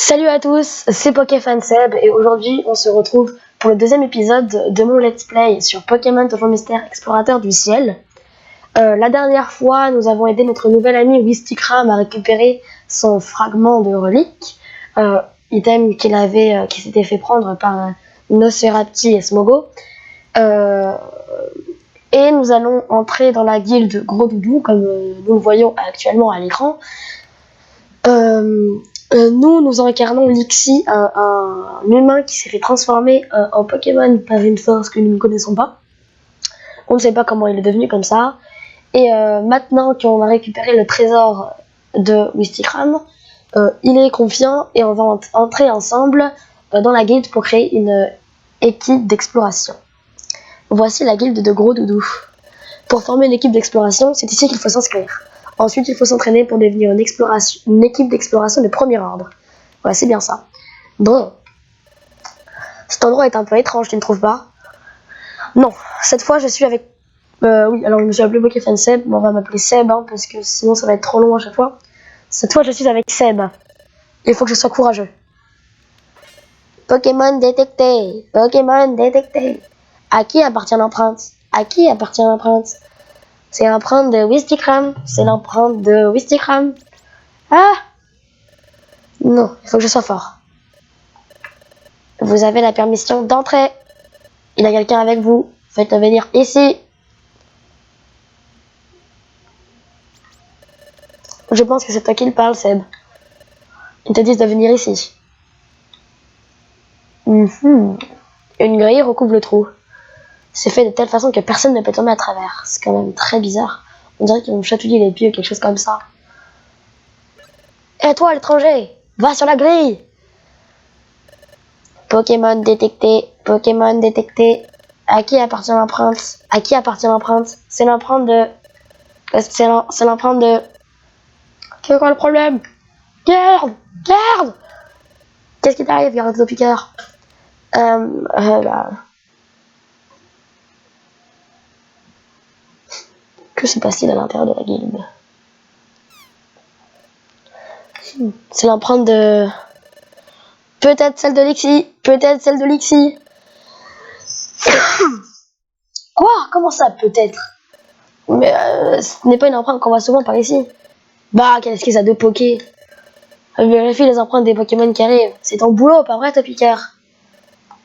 Salut à tous, c'est PokéFanSeb et aujourd'hui on se retrouve pour le deuxième épisode de mon let's play sur Pokémon Donjon Mystère Explorateur du Ciel. La dernière fois, nous avons aidé notre nouvel ami Wistikram à récupérer son fragment de relique, item qui s'était fait prendre par un Nosferapti et Smogo. Et nous allons entrer dans la guilde Gros Doudou, comme nous le voyons actuellement à l'écran. Nous incarnons Lixie, un humain qui s'est fait transformer en Pokémon par une force que nous ne connaissons pas. On ne sait pas comment il est devenu comme ça. Et maintenant qu'on a récupéré le trésor de Wistikram, il est confiant et on va entrer ensemble dans la guilde pour créer une équipe d'exploration. Voici la guilde de Gros Doudou. Pour former une équipe d'exploration, c'est ici qu'il faut s'inscrire. Ensuite, il faut s'entraîner pour devenir une équipe d'exploration de premier ordre. Ouais, c'est bien ça. Bon. Cet endroit est un peu étrange, tu ne trouves pas? Non. Cette fois, je suis avec... oui, alors je me suis appelé PokéFanSeb, mais on va m'appeler Seb, hein, parce que sinon ça va être trop long à chaque fois. Cette fois, je suis avec Seb. Il faut que je sois courageux. Pokémon détecté. Pokémon détecté. À qui appartient l'empreinte? À qui appartient l'empreinte? C'est l'empreinte de Wistikram. C'est l'empreinte de Wistikram. Ah! Non, il faut que je sois fort. Vous avez la permission d'entrer. Il y a quelqu'un avec vous. Faites-le venir ici. Je pense que c'est toi qui le parle, Seb. Ils te disent de venir ici. Une grille recouvre le trou. C'est fait de telle façon que personne ne peut tomber à travers. C'est quand même très bizarre. On dirait qu'ils vont chatouiller les pieds ou quelque chose comme ça. Et toi, l'étranger, va sur la grille. Pokémon détecté. Pokémon détecté. À qui appartient l'empreinte? À qui appartient l'empreinte? C'est l'empreinte de... C'est l'empreinte de... C'est quoi le problème? Garde! Garde! Qu'est-ce qui t'arrive, garde piqueur? Que se passe-t-il à l'intérieur de la guilde? C'est l'empreinte de... Peut-être celle de Lixie. Peut-être celle de Lixie. Quoi? Comment ça, peut-être? Mais ce n'est pas une empreinte qu'on voit souvent par ici. Bah, quelle esquisse à deux pokés. Vérifie les empreintes des Pokémon qui arrivent. C'est ton boulot, pas vrai, Topiqueur?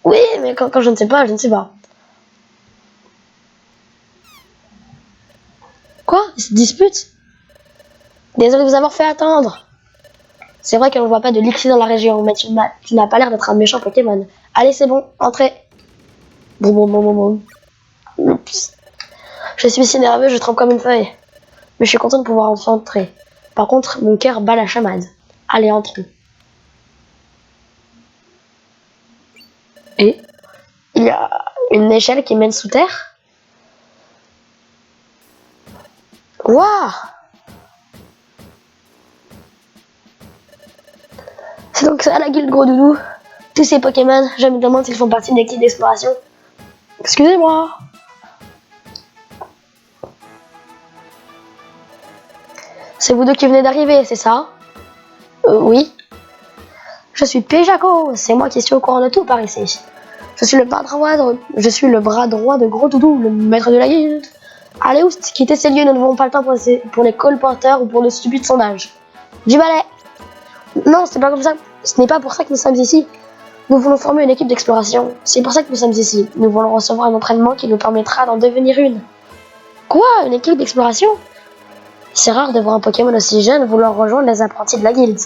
Oui, mais quand je ne sais pas, je ne sais pas. Quoi? Ils se disputent? Désolé de vous avoir fait attendre. C'est vrai qu'on ne voit pas de Lixie dans la région, mais tu n'as pas l'air d'être un méchant Pokémon. Allez, c'est bon, entrez. Bon. Oups. Je suis si nerveux, je trempe comme une feuille. Mais je suis content de pouvoir enfin entrer. Par contre, mon cœur bat la chamade. Allez, entrons. Et il y a une échelle qui mène sous terre. Waouh! C'est donc ça la guilde Gros Doudou. Tous ces Pokémon, je me demande s'ils font partie d'une équipe d'exploration. Excusez-moi. C'est vous deux qui venez d'arriver, c'est ça? Oui. Je suis Péjaco, c'est moi qui suis au courant de tout par ici. Je suis le bras droit de Gros Doudou, le maître de la guilde. Allez, oust, quittez ces lieux, nous n'avons pas le temps pour les colporteurs ou pour de stupides sondages. Du balai. Non, c'est pas comme ça. Ce n'est pas pour ça que nous sommes ici. Nous voulons former une équipe d'exploration. C'est pour ça que nous sommes ici. Nous voulons recevoir un entraînement qui nous permettra d'en devenir une. Quoi? Une équipe d'exploration? C'est rare de voir un Pokémon aussi jeune vouloir rejoindre les apprentis de la guilde.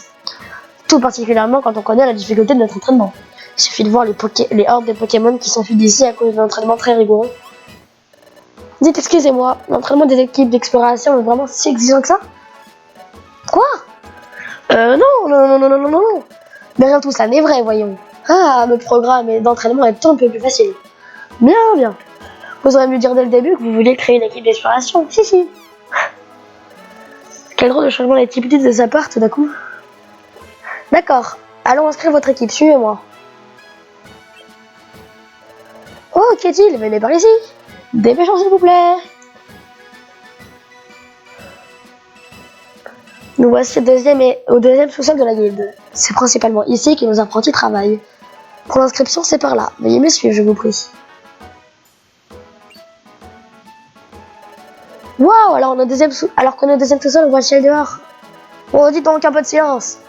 Tout particulièrement quand on connaît la difficulté de notre entraînement. Il suffit de voir les hordes de Pokémon qui s'enfuient d'ici à cause d'un entraînement très rigoureux. Dites excusez-moi, l'entraînement des équipes d'exploration est vraiment si exigeant que ça? Quoi? Non. Mais rien de tout ça n'est vrai, voyons. Ah, notre programme d'entraînement est un peu plus facile. Bien. Vous auriez mieux dire dès le début que vous vouliez créer une équipe d'exploration. Si. Quel drôle de changement d'activité de sa part tout d'un coup. D'accord, allons inscrire votre équipe, suivez-moi. Oh, qu'est-il? Venez par ici. Dépêchons s'il vous plaît. Nous voici au deuxième sous-sol de la guilde. C'est principalement ici que nos apprentis travaillent. Pour l'inscription, c'est par là. Veuillez me suivre, je vous prie. Waouh, alors qu'on est au deuxième sous-sol, on voit le ciel dehors. Oh, dites donc un peu de silence.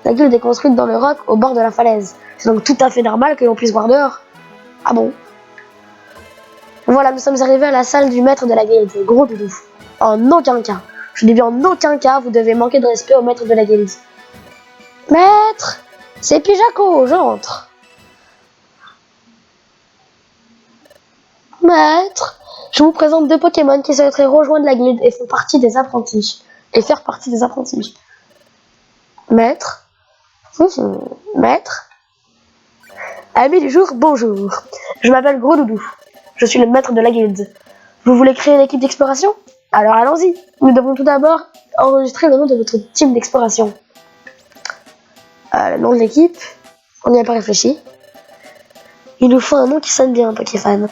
La guilde est construite dans le roc au bord de la falaise. C'est donc tout à fait normal que l'on puisse voir dehors. Ah bon? Voilà, nous sommes arrivés à la salle du maître de la guilde, Gros Doudou. En aucun cas, je dis bien en aucun cas, vous devez manquer de respect au maître de la guilde. Maître, c'est Pijaco, j'entre. Maître, je vous présente deux Pokémon qui souhaiteraient rejoindre la guilde et font partie des apprentis. Et faire partie des apprentis. Maître, maître, amis du jour, bonjour. Je m'appelle Gros Doudou. Je suis le maître de la guilde. Vous voulez créer une équipe d'exploration? Alors allons-y. Nous devons tout d'abord enregistrer le nom de votre team d'exploration. Le nom de l'équipe, on n'y a pas réfléchi. Il nous faut un nom qui sonne bien, Pokéfan.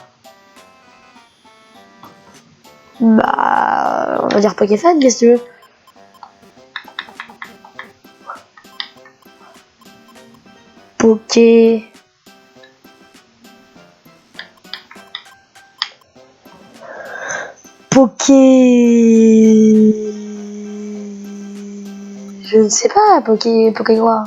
Bah, on va dire Pokéfan, qu'est-ce que tu veux? Poké... Je ne sais pas, Poké quoi?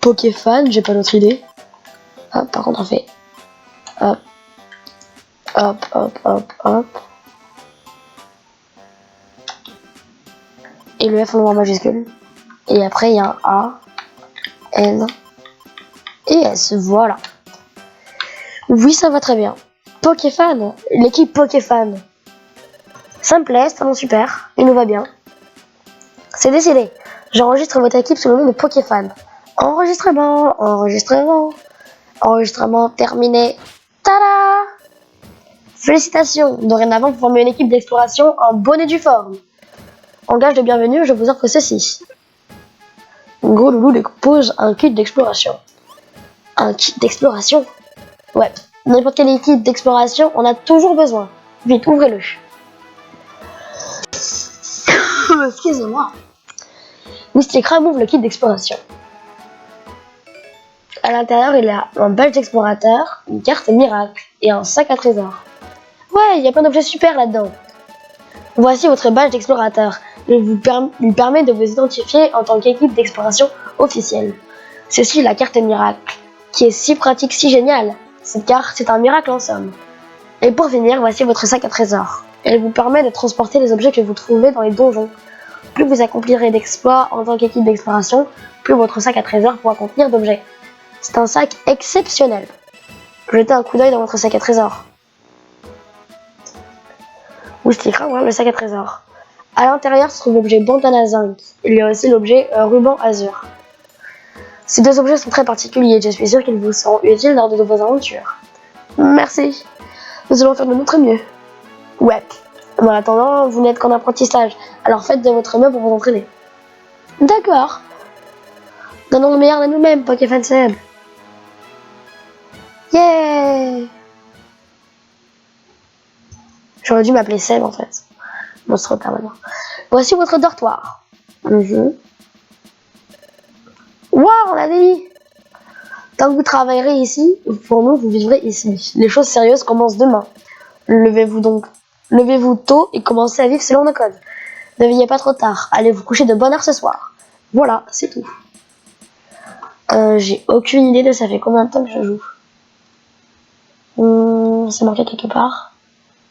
Pokéfan, j'ai pas d'autre idée. Hop, par contre on fait hop, hop, hop, hop, hop. Et le F on le voit en majuscule. Et après il y a un A, N et S, voilà. Oui, ça va très bien. Pokéfan, l'équipe Pokéfan. Ça me plaît, c'est vraiment super, il nous va bien. C'est décidé. J'enregistre votre équipe sous le nom de Pokéfan. Enregistrement, enregistrement, enregistrement terminé. Tada! Félicitations, dorénavant vous formez une équipe d'exploration en bonne et due forme. En gage de bienvenue, je vous offre ceci. Gros Loulou dépose un kit d'exploration. Un kit d'exploration? Ouais, n'importe quelle équipe d'exploration, on a toujours besoin. Vite, ouvrez-le. Excusez-moi. Mysticram ouvre le kit d'exploration. À l'intérieur, il y a un badge d'explorateur, une carte miracle et un sac à trésor. Ouais, il y a plein d'objets super là-dedans. Voici votre badge d'explorateur. Il lui permet de vous identifier en tant qu'équipe d'exploration officielle. Ceci est la carte miracle, qui est si pratique, si géniale. Cette carte, c'est un miracle en somme. Et pour finir, voici votre sac à trésor. Elle vous permet de transporter les objets que vous trouvez dans les donjons. Plus vous accomplirez d'exploits en tant qu'équipe d'exploration, plus votre sac à trésor pourra contenir d'objets. C'est un sac exceptionnel. Jetez un coup d'œil dans votre sac à trésor. Où je cliquerai ouvrir le sac à trésor. À l'intérieur se trouve l'objet bandana zinc. Il y a aussi l'objet ruban azur. Ces deux objets sont très particuliers. Je suis sûr qu'ils vous seront utiles lors de vos aventures. Merci. Nous allons faire de notre mieux. Ouais. Mais en attendant, vous n'êtes qu'en apprentissage. Alors faites de votre mieux pour vous entraîner. D'accord. Donnons le meilleur de nous-mêmes, Pokéfan Seb. Yeah. J'aurais dû m'appeler Seb en fait. Bon, c'est trop tard maintenant. Voici votre dortoir. Waouh, on a dit. Tant que vous travaillerez ici, pour nous, vous vivrez ici. Les choses sérieuses commencent demain. Levez-vous tôt et commencez à vivre selon nos codes. Ne veillez pas trop tard. Allez vous coucher de bonne heure ce soir. Voilà, c'est tout. J'ai aucune idée de ça fait combien de temps que je joue. C'est marqué quelque part.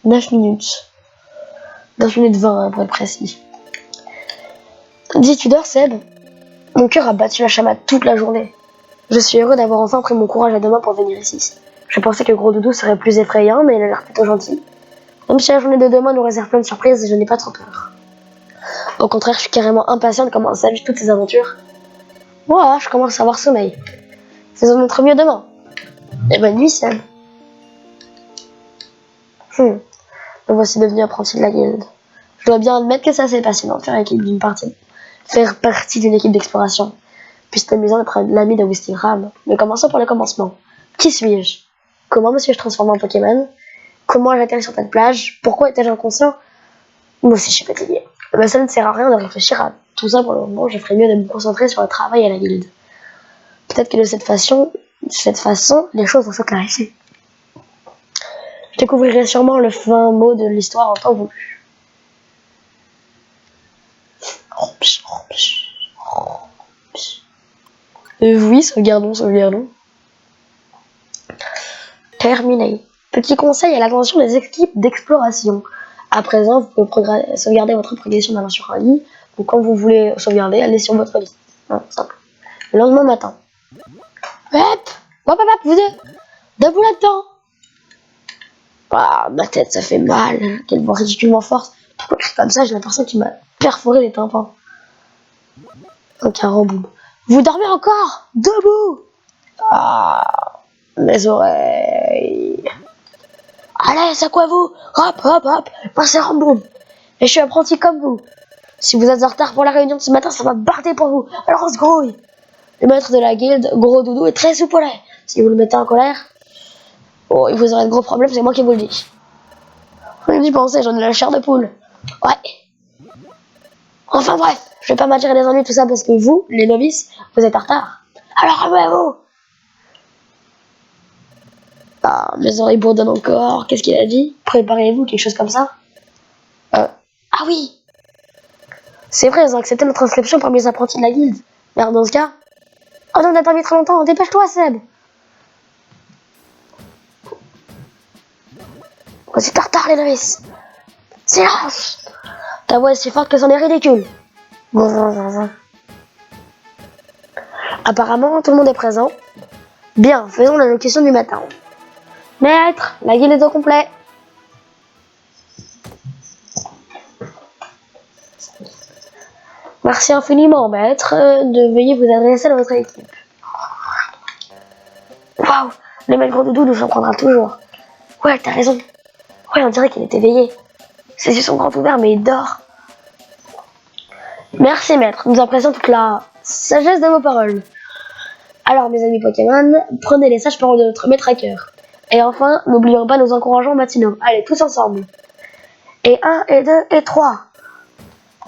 9 minutes. 9 minutes 20 hein, pour être précis. Dis, tu dors, Seb? Mon cœur a battu la chamade toute la journée. Je suis heureux d'avoir enfin pris mon courage à deux mains pour venir ici. Je pensais que Gros Doudou serait plus effrayant, mais il a l'air plutôt gentil. Même si la journée de demain nous réserve plein de surprises, je n'ai pas trop peur. Au contraire, je suis carrément impatient de commencer à vivre toutes ces aventures. Moi, je commence à avoir sommeil. Faisons notre mieux demain. Et bonne nuit, Seb. Me voici devenu apprenti de la guilde. Je dois bien admettre que c'est assez passionnant de faire équipe d'une partie. faire partie d'une équipe d'exploration. Puis c'est amusant d'être l'ami de Wisting Ram. Mais commençons par le commencement. Qui suis-je? Comment me suis-je transformé en Pokémon? Comment ai-je atterri sur cette plage? Pourquoi étais-je inconscient? Moi aussi je suis fatigué. Mais ça ne sert à rien de réfléchir à tout ça pour le moment. Je ferais mieux de me concentrer sur le travail à la guilde. Peut-être que de cette façon, les choses vont se clarifier. Je découvrirai sûrement le fin mot de l'histoire en temps voulu. Oui, sauvegardons. Terminé. Petit conseil à l'attention des équipes d'exploration. À présent, vous pouvez sauvegarder votre progression d'aventure en ligne. Donc quand vous voulez sauvegarder, allez sur votre liste. Non, simple. Le lendemain matin. Hop, vous deux. Debout là-dedans. Ah, ma tête, ça fait mal. Quelle voix ridiculement forte. Pourquoi je suis comme ça? J'ai l'impression qu'il m'a perforé les tympans. Donc un remboum. Vous dormez encore? Debout. Ah, mes oreilles. Allez, c'est quoi vous? Hop, passez remboum. Et je suis apprenti comme vous. Si vous êtes en retard pour la réunion de ce matin, ça va barder pour vous. Alors on se grouille. Le maître de la guilde, Gros Doudou, est très soupolé. Si vous le mettez en colère, oh, il vous aurez de gros problèmes, c'est moi qui vous le dis. Rien d'y penser, j'en ai la chair de poule. Ouais. Enfin bref, je vais pas m'attirer des ennuis tout ça parce que vous, les novices, vous êtes en retard. Alors remuez-vous. Ah, mes oreilles bourdonnent encore. Qu'est-ce qu'il a dit? Préparez-vous, quelque chose comme ça. Ah oui. C'est vrai, ils ont accepté notre inscription parmi les apprentis de la guilde. Mais alors dans ce cas... Oh non, on a attendu très longtemps, dépêche-toi Seb. Vous êtes en retard les novices. Silence. Ta voix est si forte que c'en est ridicule. Apparemment, tout le monde est présent. Bien, faisons l'allocution du matin. Maître, la guilde est au complet. Merci infiniment, maître, de veuillez vous adresser à votre équipe. Waouh, le maître Gros Doudou nous en prendra toujours. Ouais, t'as raison. Ouais, on dirait qu'il est éveillé. Ses yeux sont grands ouverts, mais il dort. Merci, maître. Nous apprécions toute la sagesse de vos paroles. Alors, mes amis Pokémon, prenez les sages paroles de notre maître à cœur. Et enfin, n'oublions pas nos encourageants matinaux. Allez, tous ensemble. Et 1, et 2, et 3.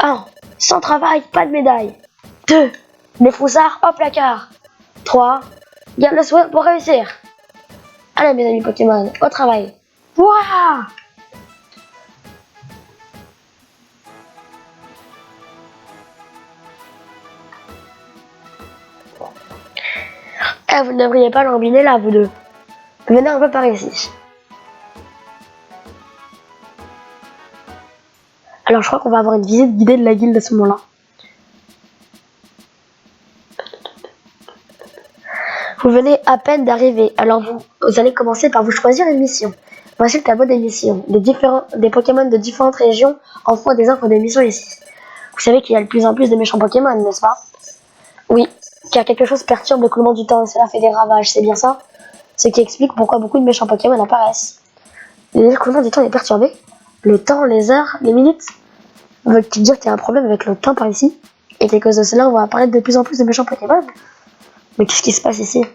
1. Sans travail, pas de médaille. 2. Les foussards au placard. 3. Garde le soin pour réussir. Allez, mes amis Pokémon, au travail. Wouah! Eh, vous ne devriez pas l'embiner là, vous deux. Venez un peu par ici. Alors, je crois qu'on va avoir une visite guidée de la guilde à ce moment-là. Vous venez à peine d'arriver, alors vous allez commencer par vous choisir une mission. Voici le tableau des missions. Des Pokémon de différentes régions envoient des offres de missions ici. Vous savez qu'il y a de plus en plus de méchants Pokémon, n'est-ce pas? Oui, car quelque chose perturbe le coulement du temps et cela fait des ravages, c'est bien ça? Ce qui explique pourquoi beaucoup de méchants Pokémon apparaissent. Le coulement du temps est perturbé? Le temps, les heures, les minutes? Veux-tu dire qu'il y a un problème avec le temps par ici? Et qu'à cause de cela, on va apparaître de plus en plus de méchants Pokémon? Mais qu'est-ce qui se passe ici?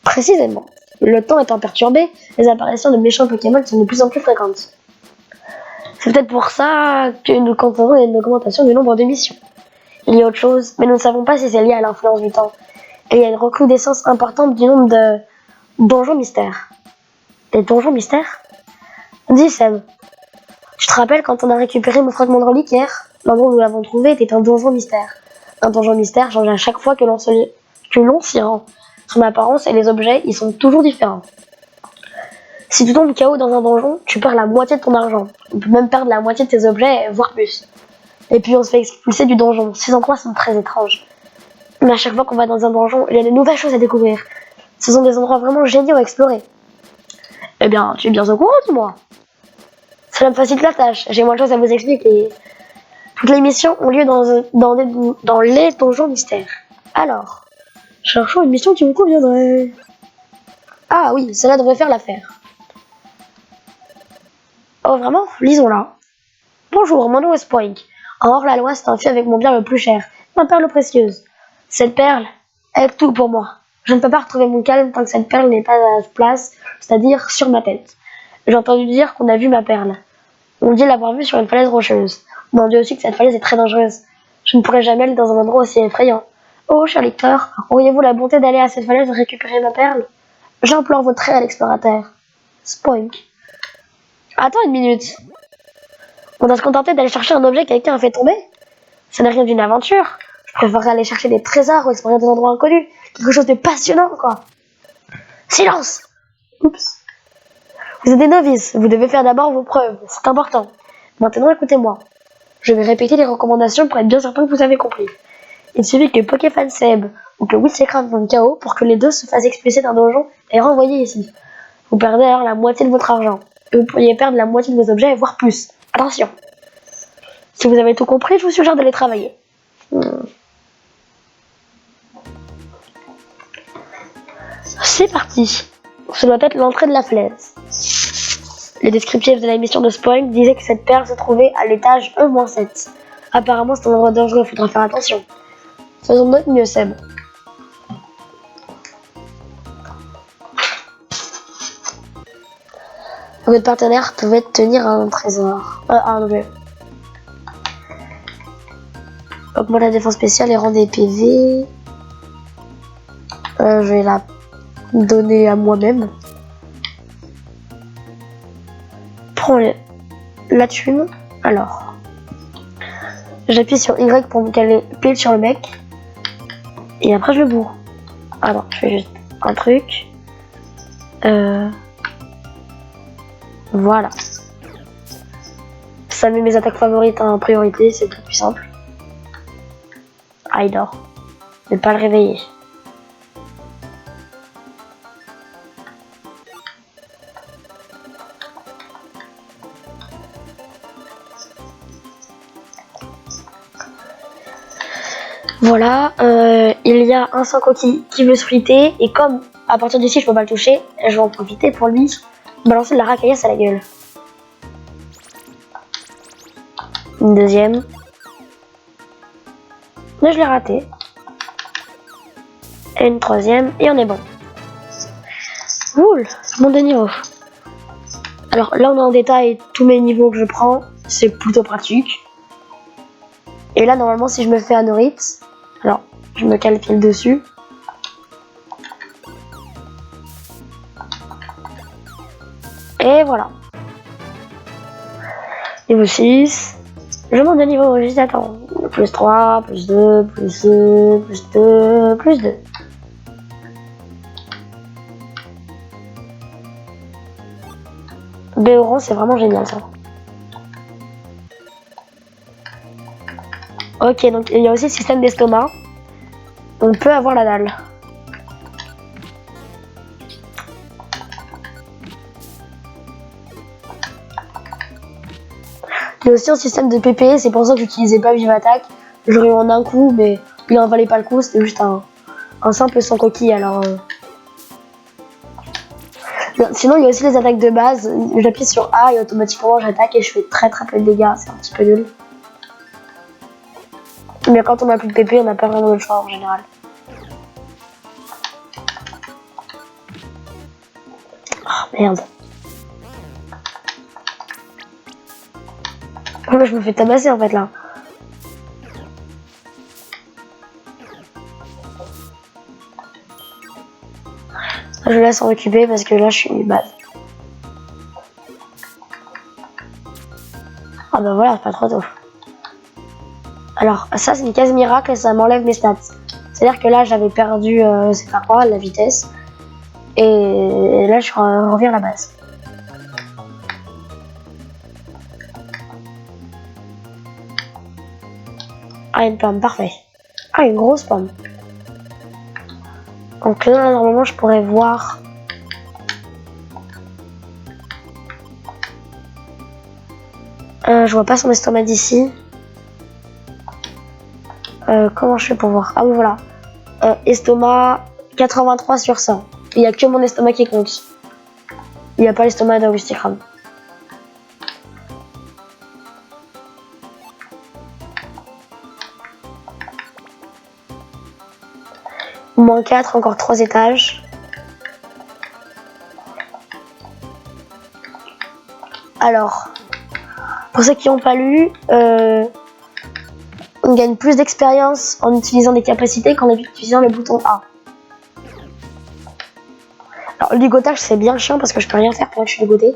Précisément, le temps étant perturbé, les apparitions de méchants Pokémon sont de plus en plus fréquentes. C'est peut-être pour ça que nous constatons une augmentation du nombre de missions. Il y a autre chose, mais nous ne savons pas si c'est lié à l'influence du temps. Et il y a une recrudescence importante du nombre de donjons mystères. Des donjons mystères? Dis Seb, tu te rappelles quand on a récupéré mon fragment de relique hier? L'endroit où nous l'avons trouvé était un donjon mystère. Un donjon mystère change à chaque fois que l'on s'y rend. Son apparence et les objets, ils sont toujours différents. Si tu tombes KO dans un donjon, tu perds la moitié de ton argent. On peut même perdre la moitié de tes objets, voire plus. Et puis on se fait expulser du donjon. Ces endroits sont très étranges. Mais à chaque fois qu'on va dans un donjon, il y a de nouvelles choses à découvrir. Ce sont des endroits vraiment géniaux à explorer. Eh bien, tu es bien au courant, dis-moi. Cela me facilite la tâche. J'ai moins de choses à vous expliquer. Toutes les missions ont lieu dans les donjons mystères. Alors, cherchons une mission qui vous conviendrait. Ah oui, cela devrait faire l'affaire. Oh vraiment? Lisons-la. Bonjour, mon nom est Spoink. Un hors-la-loi s'est enfui avec mon bien le plus cher, ma perle précieuse. Cette perle est tout pour moi. Je ne peux pas retrouver mon calme tant que cette perle n'est pas à sa place, c'est-à-dire sur ma tête. J'ai entendu dire qu'on a vu ma perle. On dit l'avoir vue sur une falaise rocheuse. On en dit aussi que cette falaise est très dangereuse. Je ne pourrai jamais aller dans un endroit aussi effrayant. Oh, cher lecteur, auriez-vous la bonté d'aller à cette falaise récupérer ma perle? J'implore votre aide, explorateur. Spoink. Attends une minute. On doit se contenter d'aller chercher un objet que quelqu'un a fait tomber? Ça n'est rien d'une aventure. Je préférerais aller chercher des trésors ou explorer des endroits inconnus. Quelque chose de passionnant, quoi. Silence! Oups. Vous êtes des novices. Vous devez faire d'abord vos preuves. C'est important. Maintenant, écoutez-moi. Je vais répéter les recommandations pour être bien certain que vous avez compris. Il suffit que Pokéfan Seb ou que Witchcraft von KO pour que les deux se fassent expulser d'un donjon et renvoyer ici. Vous perdez alors la moitié de votre argent. Et vous pourriez perdre la moitié de vos objets, voire plus. Attention. Si vous avez tout compris, je vous suggère d'aller travailler. C'est parti. Ce doit être l'entrée de la falaise. Le descriptif de la mission de Spoink disait que cette perle se trouvait à l'étage E-7. Apparemment, c'est un endroit dangereux, il faudra faire attention. Faisons de notre mieux, Seb. Votre partenaire pouvait tenir un trésor. Un objet. Augmente la défense spéciale et rend des PV. Je vais la donner à moi-même. Prends la thune. Alors. J'appuie sur Y pour me caler pile sur le mec. Et après je le bourre. Ah non, je fais juste un truc. Voilà. Ça met mes attaques favorites en priorité, c'est le plus simple. Ah, il dort. Ne pas le réveiller. Voilà, il y a un sans coquille qui veut se friter et comme à partir d'ici je peux pas le toucher, je vais en profiter pour lui balancer de la racaillasse à la gueule. Une deuxième. Mais je l'ai raté. Et une troisième et on est bon. Cool, mon de niveau. Alors là on a en détail tous mes niveaux que je prends, c'est plutôt pratique. Et là normalement si je me fais Anorith, alors je me cale pile dessus. Et voilà. Niveau 6. Je monte de niveau, juste attends. Plus 3, plus 2, plus 2, plus 2, plus 2. Béoron, c'est vraiment génial ça. Ok, donc il y a aussi le système d'estomac. On peut avoir la dalle. Il y a aussi un système de PP, c'est pour ça que j'utilisais pas Vive Attaque. J'aurais eu en un coup, mais il en valait pas le coup, c'était juste un simple sans coquille. Alors, sinon, il y a aussi les attaques de base. J'appuie sur A et automatiquement j'attaque et je fais très peu de dégâts, c'est un petit peu nul. Mais quand on a plus de PP, on n'a pas vraiment le choix en général. Oh merde. Je me fais tabasser en fait là. Je laisse en récupérer parce que là je suis base. Ah bah voilà, c'est pas trop tôt. Alors ça c'est une case miracle et ça m'enlève mes stats. C'est-à-dire que là j'avais perdu, c'est pas quoi, la vitesse. Et là je reviens à la base. Ah, une pomme, parfait. Ah, une grosse pomme. Donc là, normalement, je pourrais voir... je vois pas son estomac d'ici. Comment je fais pour voir? Ah oui, voilà. Estomac 83 sur 100. Il n'y a que mon estomac qui compte. Il n'y a pas l'estomac de Witchcraft. Moins 4, encore 3 étages. Alors, pour ceux qui n'ont pas lu, on gagne plus d'expérience en utilisant des capacités qu'en utilisant le bouton A. Alors, le ligotage, c'est bien chiant parce que je peux rien faire pendant que je suis ligoté.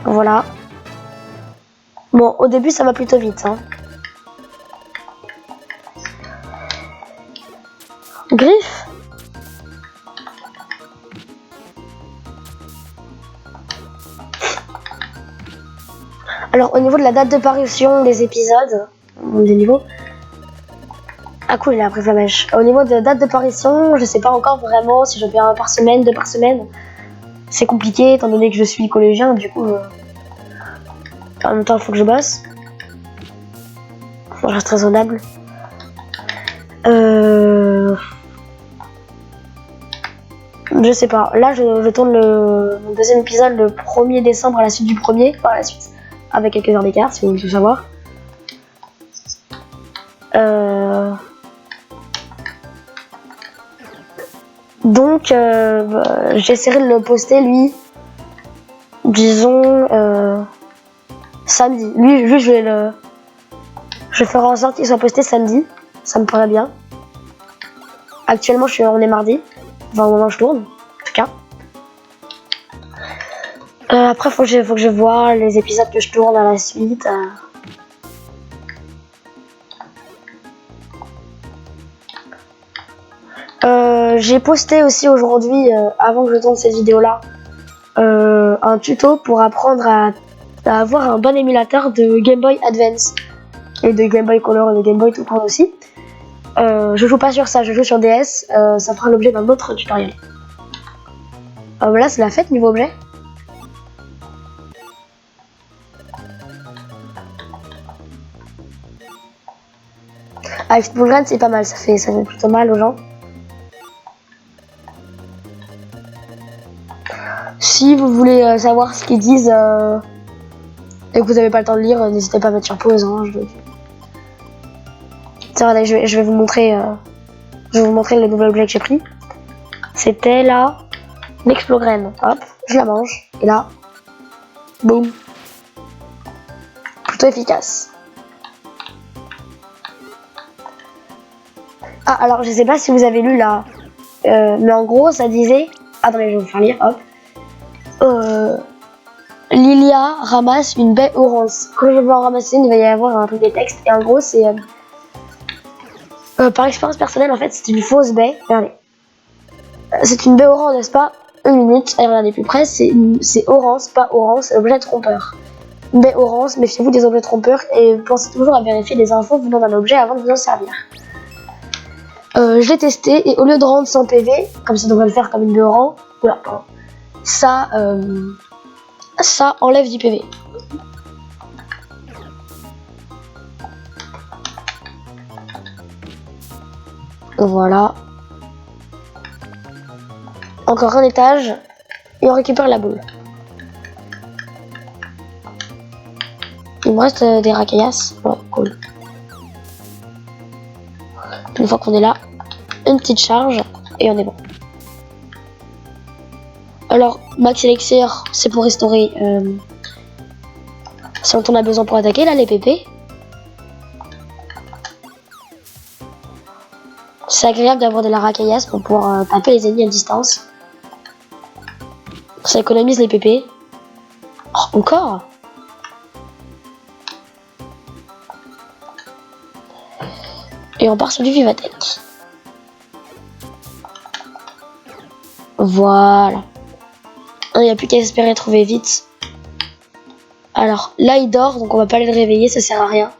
Voilà. Bon, au début, ça va plutôt vite. Hein. Griffe. Alors, au niveau de la date de parution des épisodes, des niveaux... Ah cool, il a pris la mèche. Au niveau de la date de parution, je sais pas encore vraiment si je fais un par semaine, 2 par semaine. C'est compliqué étant donné que je suis collégien, du coup... En même temps, il faut que je bosse. Je reste raisonnable. Je sais pas. Là, je tourne le deuxième épisode le 1er décembre à la suite du premier. Enfin, à la suite. Avec quelques heures d'écart, si vous voulez tout savoir. Donc, j'essaierai de le poster, lui. Disons... samedi. Lui, je ferai en sorte qu'il soit posté samedi. Ça me paraît bien. Actuellement, on est mardi. Enfin, au moment où je tourne, en tout cas. Après, faut que je voie les épisodes que je tourne à la suite. J'ai posté aussi aujourd'hui, avant que je tourne cette vidéo-là, un tuto pour apprendre à avoir un bon émulateur de Game Boy Advance et de Game Boy Color et de Game Boy tout court aussi. Je joue pas sur ça, je joue sur DS, ça fera l'objet d'un autre tutoriel. Là c'est la fête niveau objet. Avec Football Grand c'est pas mal, ça fait plutôt mal aux gens. Si vous voulez savoir ce qu'ils disent et que vous n'avez pas le temps de lire, n'hésitez pas à mettre sur pause. Hein, Regardez, je vais vous montrer le nouvel objet que j'ai pris. C'était là l'explograine. Hop, je la mange. Et là, boum. Plutôt efficace. Ah, alors je sais pas si vous avez lu là, mais en gros ça disait. Attendez, je vais vous faire lire. Hop. Lilia ramasse une baie orange. Quand je vais en ramasser une, il va y avoir un truc de texte. Et en gros, c'est par expérience personnelle, en fait, c'est une fausse baie. Regardez. C'est une baie orange, n'est-ce pas? Une minute. Et regardez plus près, c'est orange, pas orange, c'est objet trompeur. Une baie orange, méfiez-vous des objets trompeurs et pensez toujours à vérifier les infos venant d'un objet avant de vous en servir. Je l'ai testé et au lieu de rendre 100 PV, comme ça devrait le faire comme une baie orange, oula, ça enlève du PV. Voilà. Encore un étage et on récupère la boule. Il me reste des racaillasses. Ouais, cool. Une fois qu'on est là, une petite charge et on est bon. Alors, Max Elixir, c'est pour restaurer ce dont on a besoin pour attaquer, là, les PP. C'est agréable d'avoir de la racaillasse pour pouvoir taper les ennemis à distance. Ça économise les PP. Oh, encore. Et on part sur du Vivatech. Voilà. Il n'y a plus qu'à espérer trouver vite. Alors là il dort donc on va pas aller le réveiller, ça sert à rien.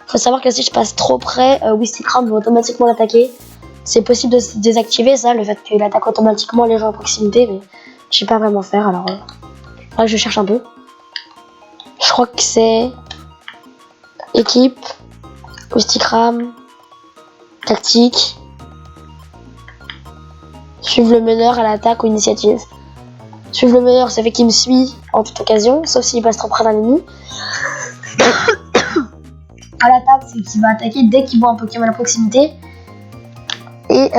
Faut savoir que si je passe trop près, Wistikram va automatiquement l'attaquer. C'est possible de se désactiver ça, le fait qu'il attaque automatiquement les gens à proximité, mais je sais pas vraiment faire alors. Là je cherche un peu. Je crois que c'est équipe, Wistikram, tactique, suivre le meneur à l'attaque ou initiative. Suivre le meneur, ça fait qu'il me suit en toute occasion, sauf s'il passe trop près d'un ennemi. à l'attaque, c'est qu'il va attaquer dès qu'il voit un Pokémon à proximité. Et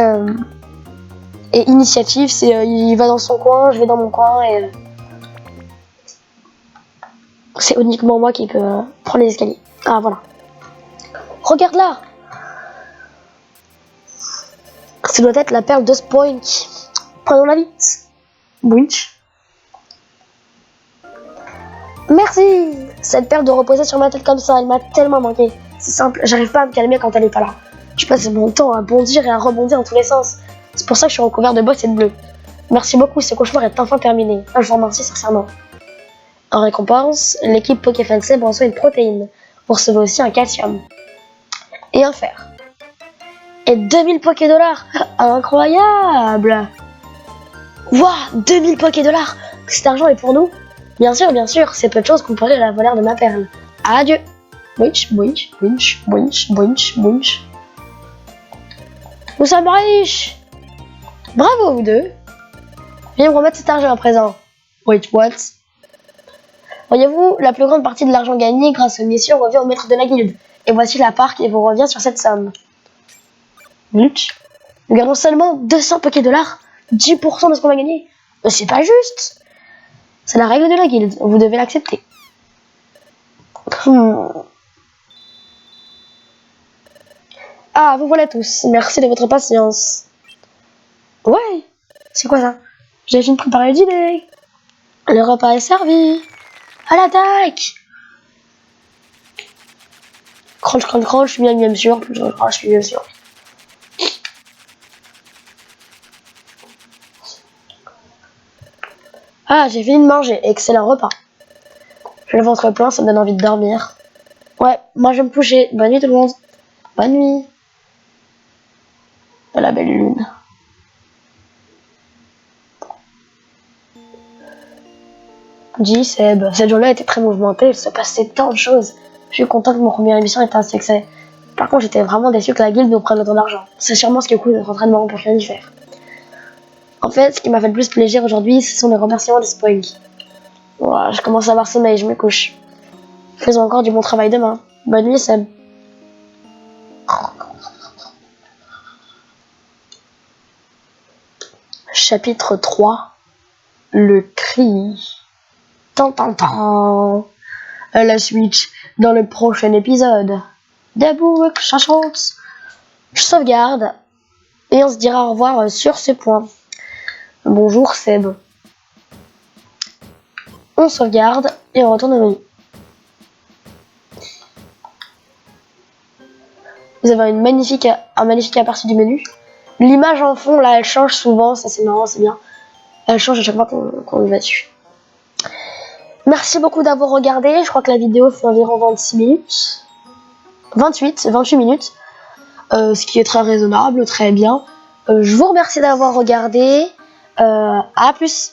initiative, c'est il va dans son coin, je vais dans mon coin et c'est uniquement moi qui peux prendre les escaliers. Ah voilà. Regarde là. Ça doit être la perle de Spoink. Prenons-la vite. Winch. Merci. Cette perle de reposer sur ma tête comme ça, elle m'a tellement manqué. C'est simple, j'arrive pas à me calmer quand elle est pas là. Je passe mon temps à bondir et à rebondir dans tous les sens. C'est pour ça que je suis recouvert de boss et de bleu. Merci beaucoup, ce cauchemar est enfin terminé. Je vous remercie sincèrement. En récompense, l'équipe PokéFanSeb reçoit une protéine. Vous recevez aussi un calcium. Et un fer. Et 2000 Pokédollars. Incroyable. Waouh, 2000 Pokédollars. Cet argent est pour nous. Bien sûr, c'est peu de choses comparé à la valeur de ma perle. Adieu. Winch. Nous sommes riches. Bravo vous deux. Viens me remettre cet argent à présent. Wait, what? Voyez-vous, la plus grande partie de l'argent gagné grâce aux missions revient au maître de la guilde. Et voici la part qui vous revient sur cette somme. Nous gagnons seulement 200 Pokédollars. 10% de ce qu'on a gagné. C'est pas juste. C'est la règle de la guilde. Vous devez l'accepter. Ah, vous voilà tous. Merci de votre patience. Ouais. C'est quoi ça? J'ai fini de préparer le dîner. Le repas est servi. À l'attaque. Crunch, je suis bien sûr. Je suis bien sûr. Ah, j'ai fini de manger. Excellent repas. J'ai le ventre plein, ça me donne envie de dormir. Ouais, moi je vais me coucher. Bonne nuit tout le monde. Bonne nuit. De la belle lune. Dis Seb, cette journée a été très mouvementée, il se passait tant de choses. Je suis content que mon première émission ait été un succès. Par contre, j'étais vraiment déçu que la guilde nous prenne autant d'argent. C'est sûrement ce qui coûte notre entraînement pour rien y faire. En fait, ce qui m'a fait le plus plaisir aujourd'hui, ce sont les remerciements de Spoink. Ouah, je commence à avoir sommeil, je me couche. Faisons encore du bon travail demain. Bonne nuit Seb. Chapitre 3. Le cri. Tant. La suite dans le prochain épisode. Debout, chachante. Je sauvegarde. Et on se dira au revoir sur ce point. Bonjour Seb. On sauvegarde et on retourne au menu. Vous avez un magnifique aperçu du menu. L'image en fond, là, elle change souvent. Ça, c'est marrant, c'est bien. Elle change à chaque fois qu'on y va dessus. Merci beaucoup d'avoir regardé. Je crois que la vidéo fait environ 26 minutes. 28 minutes. Ce qui est très raisonnable, très bien. Je vous remercie d'avoir regardé. À plus.